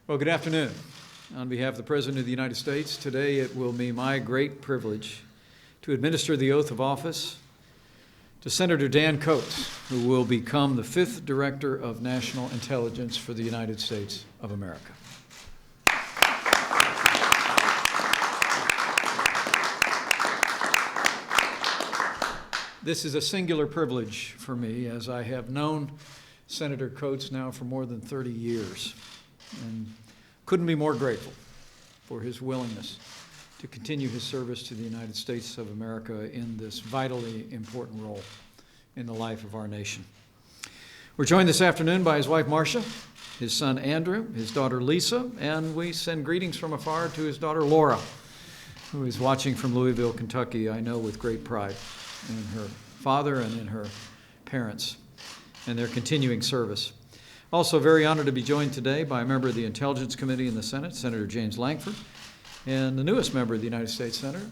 Well, good afternoon. On behalf of the President of the United States, today it will be my great privilege to administer the oath of office to Senator Dan Coates, who will become the 5th Director of National Intelligence for the United States of America. This is a singular privilege for me, as I have known Senator Coates now for more than 30 years. And couldn't be more grateful for his willingness to continue his service to the United States of America in this vitally important role in the life of our nation. We're joined this afternoon by his wife Marcia, his son Andrew, his daughter Lisa, and we send greetings from afar to his daughter Laura, who is watching from Louisville, Kentucky, I know with great pride in her father and in her parents and their continuing service. Also very honored to be joined today by a member of the Intelligence Committee in the Senate, Senator James Lankford, and the newest member of the United States Senate,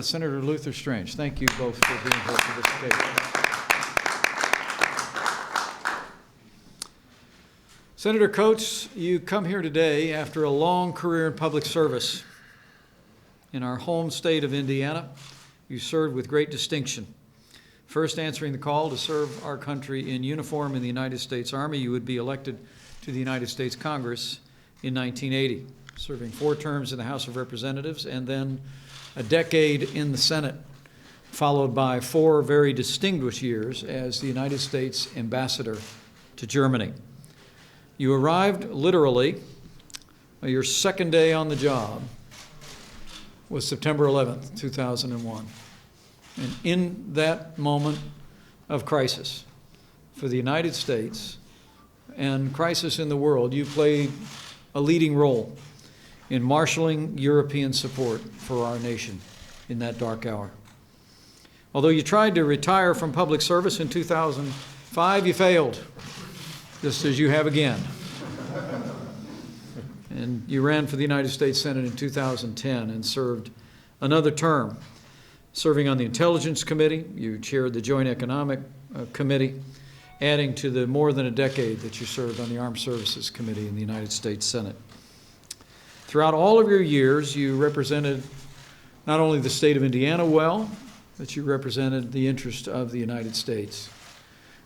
Senator Luther Strange. Thank you both for being here for this occasion. Senator Coates, you come here today after a long career in public service. In our home state of Indiana, you served with great distinction. First answering the call to serve our country in uniform in the United States Army, you would be elected to the United States Congress in 1980, serving 4 terms in the House of Representatives and then a decade in the Senate, followed by 4 very distinguished years as the United States Ambassador to Germany. You arrived literally, your second day on the job was September 11th, 2001. And in that moment of crisis for the United States and crisis in the world, you played a leading role in marshaling European support for our nation in that dark hour. Although you tried to retire from public service in 2005, you failed, just as you have again. And you ran for the United States Senate in 2010 and served another term. Serving on the Intelligence Committee, you chaired the Joint Economic Committee, adding to the more than a decade that you served on the Armed Services Committee in the United States Senate. Throughout all of your years, you represented not only the state of Indiana well, but you represented the interest of the United States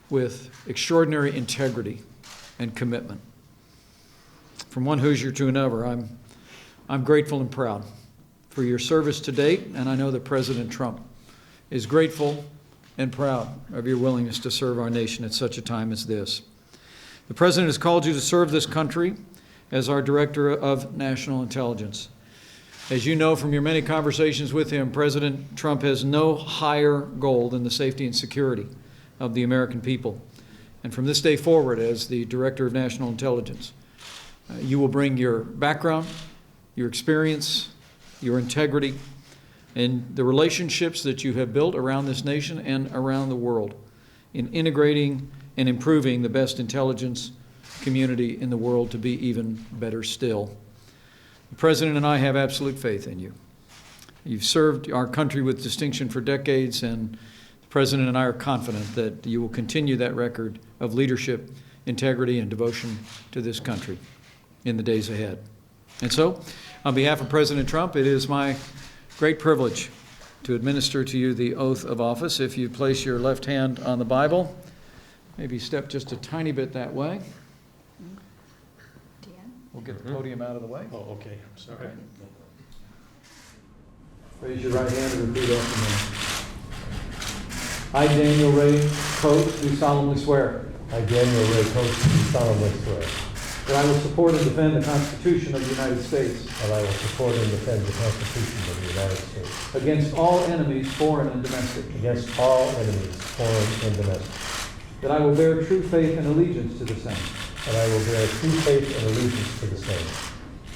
with extraordinary integrity and commitment. From one Hoosier to another, I'm grateful and proud for your service to date, and I know that President Trump is grateful and proud of your willingness to serve our nation at such a time as this. The President has called you to serve this country as our Director of National Intelligence. As you know from your many conversations with him, President Trump has no higher goal than the safety and security of the American people. And from this day forward, as the Director of National Intelligence, you will bring your background, your experience, your integrity, and the relationships that you have built around this nation and around the world in integrating and improving the best intelligence community in the world to be even better still. The President and I have absolute faith in you. You've served our country with distinction for decades, and the President and I are confident that you will continue that record of leadership, integrity, and devotion to this country in the days ahead. And so, on behalf of President Trump, it is my great privilege to administer to you the oath of office. If you place your left hand on the Bible, maybe step just a tiny bit that way. We'll get the podium out of the way. Oh, okay. I'm sorry. Okay. Raise your right hand and repeat after me. I, Daniel Ray Coates, do solemnly swear. I, Daniel Ray Coates, do solemnly swear that I will support and defend the Constitution of the United States that I will support and defend the Constitution of the United States against all enemies, foreign and domestic. against all enemies, foreign and domestic. That I will bear true faith and allegiance to the same. That I will bear true faith and allegiance to the same.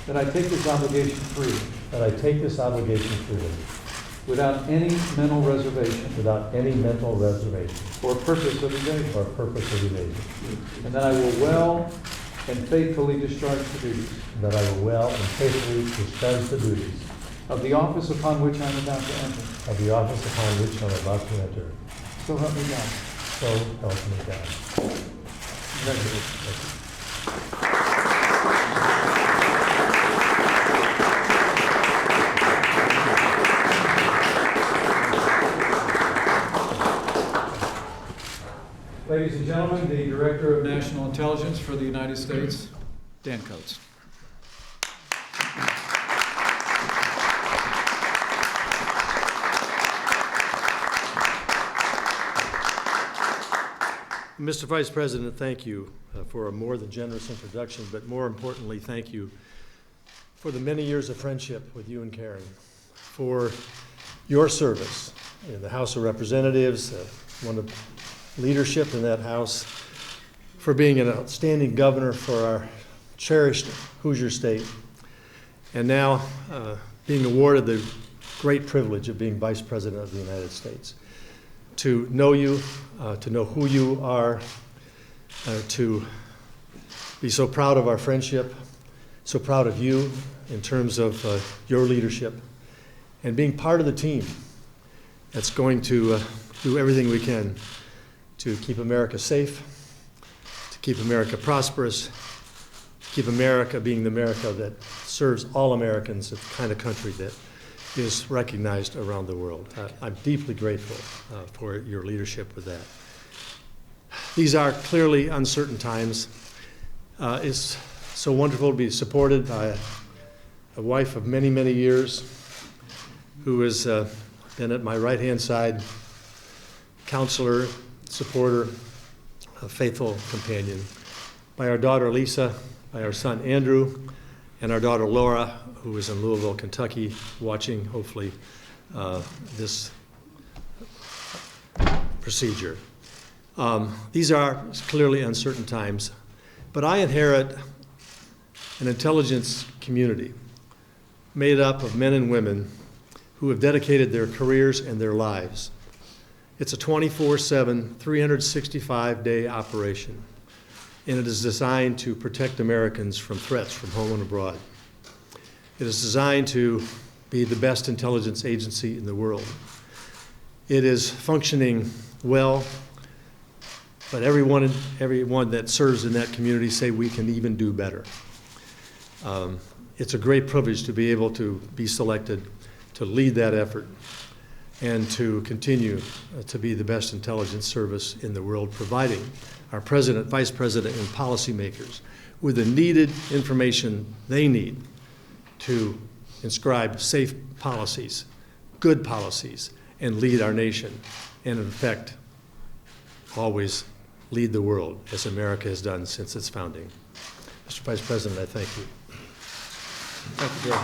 That I take this obligation freely, That I take this obligation freely, without any mental reservation without any mental reservation or purpose of evasion. or purpose of evasion. And that I will well and faithfully discharge the duties And that I will well and faithfully discharge the duties of the office upon which I am about to enter. of the office upon which I am about to enter. So help me God. So help me God. Congratulations. Thank you. ladies and gentlemen, the Director of National Intelligence for the United States, Dan Coates. Mr. Vice President, thank you for a more than generous introduction, but more importantly, thank you for the many years of friendship with you and Karen, for your service in the House of Representatives, one of leadership in that House, for being an outstanding governor for our cherished Hoosier state, and now being awarded the great privilege of being Vice President of the United States. To know you, to know who you are, to be so proud of our friendship, so proud of you in terms of your leadership, and being part of the team that's going to do everything we can to keep America safe, to keep America prosperous, to keep America being the America that serves all Americans, the kind of country that is recognized around the world. I'm deeply grateful for your leadership with that. These are clearly uncertain times. It's so wonderful to be supported by a wife of many, many years who has been at my right-hand side, counselor, supporter, a faithful companion, by our daughter Lisa, by our son Andrew, and our daughter Laura, who is in Louisville, Kentucky, watching, hopefully, this procedure. These are clearly uncertain times, but I inherit an intelligence community made up of men and women who have dedicated their careers and their lives. It's a 24/7, 365-day operation, and it is designed to protect Americans from threats from home and abroad. It is designed to be the best intelligence agency in the world. It is functioning well, but everyone that serves in that community say we can even do better. It's a great privilege to be able to be selected to lead that effort and to continue to be the best intelligence service in the world, providing our president, vice president, and policymakers with the needed information they need to inscribe safe policies, good policies, and lead our nation, and in fact, always lead the world as America has done since its founding. Mr. Vice President, I thank you. Thank you, Bill.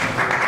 Down.